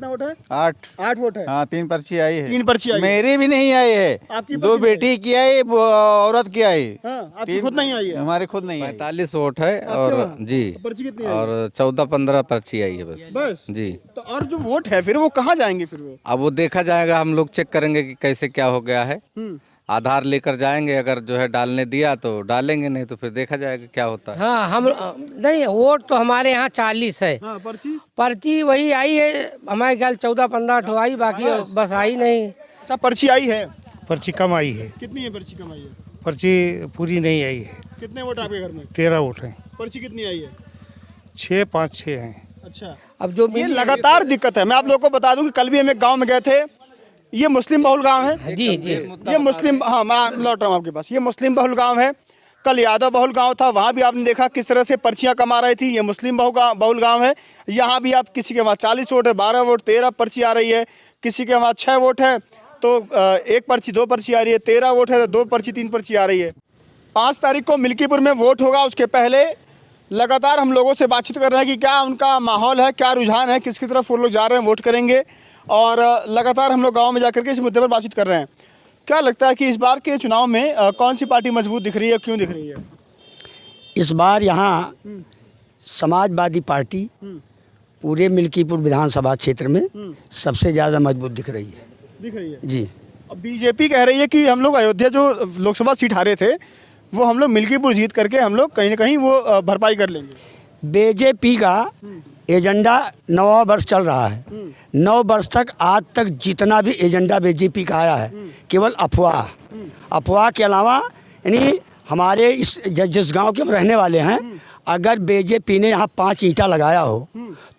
कितना वोट है? 8 8 वोट है। हाँ 3 पर्ची आई है। 3 पर्ची आई है। मेरी भी नहीं आई है, आपकी 2 बेटी की आई, औरत की आई। हाँ, आपकी खुद नहीं आई है। हमारे खुद नहीं आई। 45 वोट है और जी, पर्ची कितनी आई? और 14-15 पर्ची आई है बस जी। तो और जो वोट है फिर वो कहाँ जाएंगे फिर वो? अब वो देखा जाएगा, हम लोग चेक करेंगे कि कैसे क्या हो गया है। आधार लेकर जाएंगे, अगर जो है डालने दिया तो डालेंगे, नहीं तो फिर देखा जाएगा क्या होता है। हाँ, हम नहीं, वोट तो हमारे यहाँ 40 है। हाँ, पर्ची वही आई है हमारे ख्याल 14-15 ठो आई, बाकी बस आई नहीं। अच्छा, पर्ची आई है? पर्ची कम आई है। कितनी है पर्ची कम आई है? पर्ची पूरी नहीं आई है। कितने वोट आपके घर में? 13 वोट हैं। पर्ची कितनी आई है? 6, 5, 6 हैं। अच्छा, अब जो ये लगातार दिक्कत है। मैं आप लोगों को बता दूं कि कल भी हम एक गाँव में गए थे, ये मुस्लिम बहुल गांव है। जी जी, ये मुस्लिम, हाँ मैं लौट रहा हूँ आपके पास, ये मुस्लिम बहुल गांव है। कल यादव बहुल गांव था, वहाँ भी आपने देखा किस तरह से पर्चियां कमा रही थी। ये मुस्लिम बहुल गांव है, यहाँ भी आप किसी के वहाँ 40 वोट है, 12 वोट, 13 पर्ची आ रही है। किसी के वहाँ 6 वोट है तो 1 पर्ची 2 पर्ची आ रही है। 13 वोट है तो 2 पर्ची 3 पर्ची आ रही है। 5 तारीख को मिल्कीपुर में वोट होगा, उसके पहले लगातार हम लोगों से बातचीत कर रहे हैं कि क्या उनका माहौल है, क्या रुझान है, किसकी तरफ वो लोग जा रहे हैं वोट करेंगे। और लगातार हम लोग गांव में जाकर के इस मुद्दे पर बातचीत कर रहे हैं। क्या लगता है कि इस बार के चुनाव में कौन सी पार्टी मजबूत दिख रही है, क्यों दिख रही है? इस बार यहाँ समाजवादी पार्टी पूरे मिल्कीपुर विधानसभा क्षेत्र में सबसे ज़्यादा मजबूत दिख रही है जी। अब बीजेपी कह रही है कि हम लोग अयोध्या जो लोकसभा सीट हारे थे वो हम लोग मिल्कीपुर जीत करके हम लोग कहीं ना कहीं वो भरपाई कर लेंगे। बीजेपी का एजेंडा 9 वर्ष चल रहा है। 9 वर्ष तक आज तक जितना भी एजेंडा बीजेपी का आया है केवल अफवाह के अलावा, यानी हमारे इस जिस गांव के हम रहने वाले हैं, अगर बीजेपी ने यहाँ 5 ईंटा लगाया हो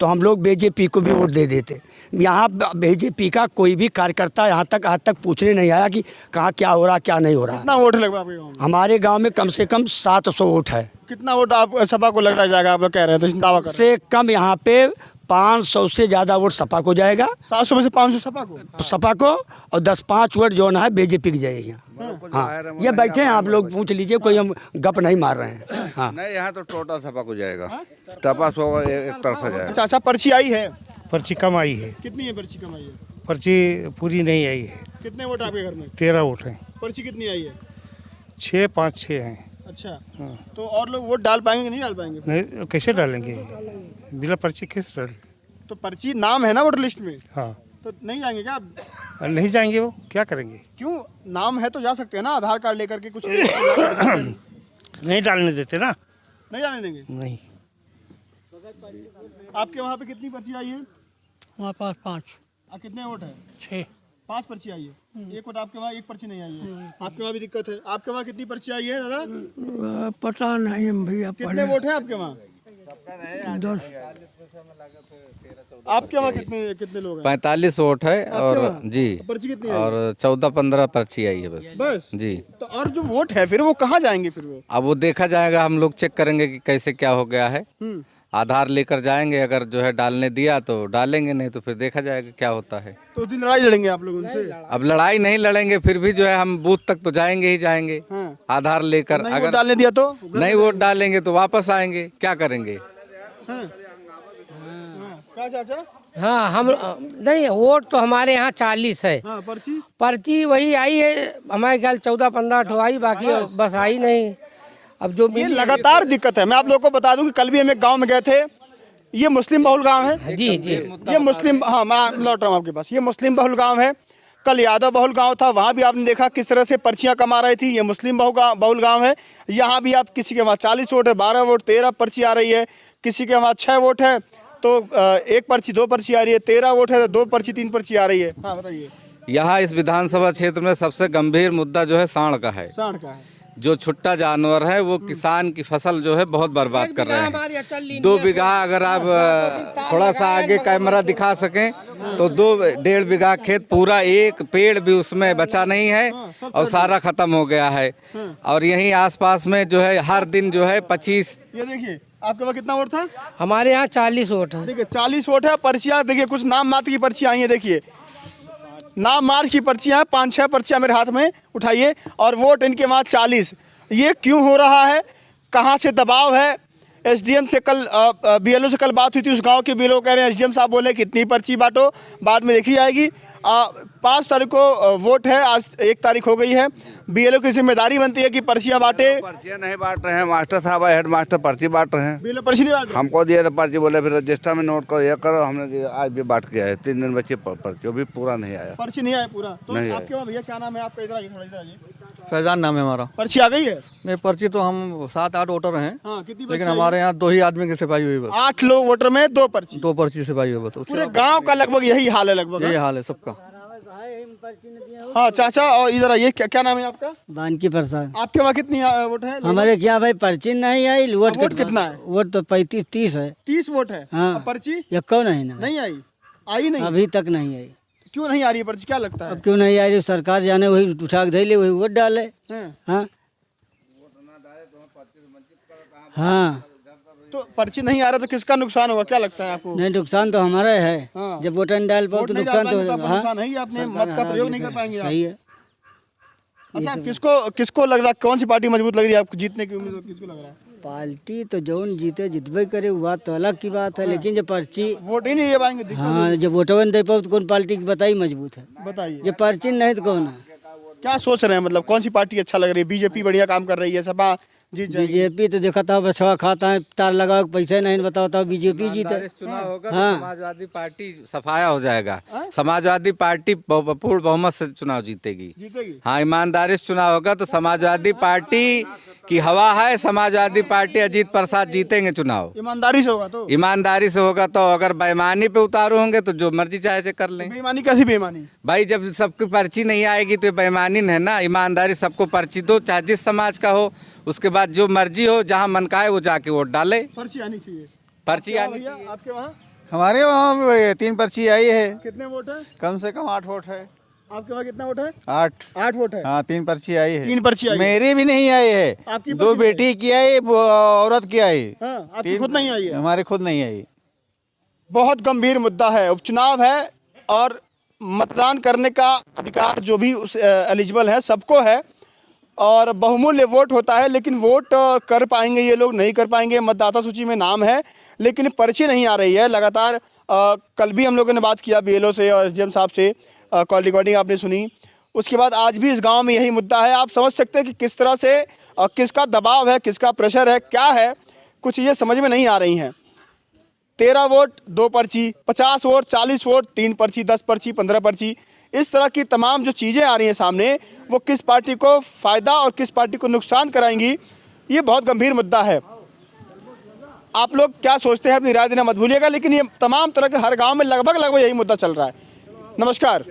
तो हम लोग बीजेपी को भी वोट दे देते। यहाँ बीजेपी का कोई भी कार्यकर्ता यहाँ तक आज तक पूछने नहीं आया कि कहाँ क्या हो रहा, क्या नहीं हो रहा। कितना वोट लगभग आपके गाँव में? हमारे गांव में कम से कम 700 वोट है। कितना वोट आप सपा को लग रहा जाएगा, आप लोग कह रहे हैं तो दावा कर रहे हैं? से कम यहाँ पे 500 से ज़्यादा वोट सपा को जाएगा। 700 में से 500 सपा को और 10-5 वोट जो है बीजेपी की जाएगी। हाँ, ये बैठे हैं, आप लोग पूछ लीजिए, कोई हम गप नहीं मार रहे हैं। हाँ, नहीं, यहाँ तो टोटल सपा को जाएगा, टपा सो एक तरफा जाएगा। अच्छा, पर्ची आई है? पर्ची कम आई है। कितनी है पर्ची कम आई है? पर्ची पूरी नहीं आई है। कितने वोट आपके घर में? 13 वोट हैं। पर्ची कितनी आई है? 6, 5, 6 हैं। अच्छा, तो और लोग वोट डाल पाएंगे कि नहीं डाल पाएंगे? नहीं, कैसे डालेंगे बिना पर्ची, कैसे डालें? तो पर्ची नाम है ना वोटर लिस्ट में, हाँ, तो नहीं जाएंगे क्या? नहीं जाएंगे, वो क्या करेंगे? क्यों, नाम है तो जा सकते हैं ना, आधार कार्ड लेकर के कुछ नहीं डालने देते ना। नहीं जाने देंगे? नहीं। आपके वहाँ पे कितनी पर्ची आई है? हमारे पास 5। कितने वोट है? 6। 5 पर्ची आई है। 1 वोट आपके वहाँ, 1 पर्ची नहीं आई है। आपके वहाँ भी दिक्कत है। आपके वहाँ कितनी पर्ची आई है दादा? पता नहीं भैया। कितने वोट है आपके वहाँ? आपके वहाँ कितने कितने लोग हैं? 45 वोट है और जी, पर्ची कितनी आई? और 14-15 पर्ची आई है बस जी। तो और जो वोट है फिर वो कहाँ जाएंगे फिर वो? अब वो देखा जाएगा, हम लोग चेक करेंगे कि कैसे क्या हो गया है। आधार लेकर जाएंगे, अगर जो है डालने दिया तो डालेंगे, नहीं तो फिर देखा जाएगा क्या होता है। तो उस दिन लड़ाई लड़ेंगे आप लोग उनसे? अब लड़ाई नहीं लड़ेंगे, फिर भी जो है हम बूथ तक तो जाएंगे ही जाएंगे। आधार लेकर अगर डालने दिया तो नहीं वोट डालेंगे तो वापस आएंगे, क्या करेंगे? क्या चाचा? हाँ, हम नहीं, वोट तो हमारे यहाँ 40 है। हाँ, पर्ची वही आई है हमारे ख्याल 14-15 ठो आई, बाकी बस आई नहीं। अब जो ये लगातार दिक्कत है। मैं आप लोगों को बता दूं कि कल भी हम एक गाँव में गए थे, ये मुस्लिम बहुल गाँव है। जी जी, ये मुस्लिम, हाँ मैं लौट रहा हूँ आपके पास, ये मुस्लिम बहुल गाँव है। कल यादव बहुल गांव था, वहाँ भी आपने देखा किस तरह से पर्चियां कमा रही थी। ये मुस्लिम बहुल गांव है, यहाँ भी आप किसी के वहाँ 40 वोट है, 12 वोट, 13 पर्ची आ रही है। किसी के वहाँ 6 वोट है तो 1 पर्ची 2 पर्ची आ रही है। 13 वोट है तो 2 पर्ची 3 पर्ची आ रही है। हाँ बताइए। यहाँ इस विधानसभा क्षेत्र में सबसे गंभीर मुद्दा जो है सांड का है। सांड का है, जो छुट्टा जानवर है वो किसान की फसल जो है बहुत बर्बाद कर रहे हैं। 2 बीघा, अगर आप थोड़ा सा आगे कैमरा दिखा सकें तो 2-1.5 बीघा खेत, पूरा एक पेड़ भी उसमें बचा नहीं है और सारा खत्म हो गया है। और यहीं आसपास में जो है हर दिन जो है 25। ये देखिए आपके पास कितना वोट था? हमारे यहाँ 40 वोट है। देखिए 40 वोट है। पर्चियाँ देखिए, कुछ नाम मात्र की पर्चियाँ आई हैं। देखिए नाम मार्च की पर्चियाँ, 5-6 पर्चियाँ मेरे हाथ में उठाइए, और वोट इनके वहाँ 40। ये क्यों हो रहा है? कहाँ से दबाव है? एसडीएम से कल बीएलओ से कल बात हुई थी, उस गांव के बीएलओ कह रहे हैं एसडीएम साहब बोले कितनी पर्ची बांटो बाद में देखी जाएगी। 5 तारीख को वोट है, आज 1 तारीख हो गई है। बीएलओ की जिम्मेदारी बनती है कि पर्चियां बांटे। पर्चियाँ नहीं बांट रहे हैं, मास्टर साहब हेड मास्टर पर्ची बांट रहे हैं। बीएलओ पर्ची नहीं बांट रहे? हमको दिया था पर्ची, बोले फिर रजिस्टर में नोट करो, ये करो। हमने दिया, आज भी बांट के आए। 3 दिन बच्चे पर्ची, वो भी पूरा नहीं आया। पर्ची नहीं आया पूरा? तो नहीं आपके वहाँ भैया क्या नाम है आपका? इधर आइए, थोड़ा इधर आइए। फैजान नाम है हमारा। पर्ची आ गई है? नहीं, पर्ची तो हम 7-8 वोटर हैं। हाँ, कितनी लेकिन पर्ची आई? हमारे यहाँ 2 ही आदमी की सिपाही हुई बस। 8 लोग वोटर में 2 पर्ची। 2 पर्ची सिपाही हुई बस। पूरे गांव का लगभग यही हाल है लगभग। यही हाल है सबका। हाँ चाचा, और इधर आइए, क्या नाम है आपका? बानकी प्रसाद। आपके वहाँ कितनी वोट है? हमारे क्या भाई पर्ची नहीं आई। वोट कितना है? वोट तो 35-30 है। 30 वोट है। हाँ। अब पर्ची या कौन नहीं ना नहीं आई? आई नहीं? अभी तक नहीं आई। क्यों नहीं आ रही है पर्ची, क्या लगता है? अब क्यों नहीं आ रही? सरकार जाने, वही उठा के दे ले, वही वोट डाले। हैं? हाँ हाँ। तो पर्ची नहीं आ रहा तो किसका नुकसान होगा, क्या लगता है आपको? नहीं, नुकसान तो हमारा है। हाँ। जब वोट नहीं डाल पाओ वोट तो नहीं नुकसान डाल पाएंगे तो तो आपका नुकसान है ही, आपने मत का प्रयोग नहीं कर पाएंगे आप। सही है। अच्छा, किसको लग रहा है, कौन सी पार्टी मजबूत लग रही है आपको, जीतने की उम्मीद किसको लग रहा है? पार्टी तो जौन जीते जितबे करे, वो बात तो अलग की बात है। लेकिन जब पर्ची, वोट ही नहीं दे पाएंगे, दिक्कत हाँ, जब वोटवन दे पाओ तो कौन पार्टी की बताई मजबूत है? बताइए जब पर्ची नहीं तो कौन है? क्या सोच रहे हैं, मतलब कौन सी पार्टी अच्छा लग रही है? बीजेपी बढ़िया काम कर रही है, सपा जीत जाएगी? बीजेपी तो देखा था बछवा खाता है, तार लगाओ पैसे नहीं बताता, बीजेपी जीते। चुनाव होगा तो हाँ। समाजवादी पार्टी सफाया हो जाएगा। समाजवादी पार्टी पूर्ण बहुमत से चुनाव जीतेगी। जीतेगी? हाँ, ईमानदारी से चुनाव होगा तो समाजवादी पार्टी की हवा है। समाजवादी पार्टी अजीत प्रसाद जीतेंगे चुनाव। ईमानदारी से होगा तो? ईमानदारी से होगा तो। अगर बेईमानी पे उतारू होंगे तो जो मर्जी चाहे से कर लें। बेईमानी कैसी बेईमानी? भाई जब सबकी पर्ची नहीं आएगी तो ये बेईमानी है ना। ईमानदारी, सबको पर्ची दो, चाहे जिस समाज का हो। उसके बाद जो मर्जी हो, जहाँ मन का है वो जाके वोट डाले। पर्ची आनी चाहिए। पर्ची आनी भैया चाहिए। आपके वहाँ हमारे वहाँ भी 3 पर्ची आई है। कितने वोट है? कम से कम 8 वोट है। आपके वहाँ कितना वोट है? 8 वोट है। हाँ, 3 पर्ची आई है। 3 पर्ची आई है। मेरी भी नहीं आई है। आपकी 2 पर्ची बेटी की आई, औरत की आई। हाँ, आपकी खुद नहीं आई है? हमारे खुद नहीं आई। बहुत गंभीर मुद्दा है। उपचुनाव है और मतदान करने का अधिकार जो भी उस एलिजिबल है सबको है, और बहुमूल्य वोट होता है। लेकिन वोट कर पाएंगे ये लोग, नहीं कर पाएंगे। मतदाता सूची में नाम है लेकिन पर्ची नहीं आ रही है। लगातार कल भी हम लोगों ने बात किया बीएलओ से और एसडीएम साहब से, कॉल रिकॉर्डिंग आपने सुनी। उसके बाद आज भी इस गांव में यही मुद्दा है। आप समझ सकते हैं कि किस तरह से किसका दबाव है, किसका प्रेशर है, क्या है, कुछ ये समझ में नहीं आ रही हैं। 13 वोट 2 पर्ची, 50 वोट 40 वोट 3 पर्ची, 10 पर्ची 15 पर्ची, इस तरह की तमाम जो चीज़ें आ रही हैं सामने, वो किस पार्टी को फ़ायदा और किस पार्टी को नुकसान कराएंगी, ये बहुत गंभीर मुद्दा है। आप लोग क्या सोचते हैं अपनी राय देना मत भूलिएगा। लेकिन ये तमाम तरह के हर गांव में लगभग यही मुद्दा चल रहा है। नमस्कार।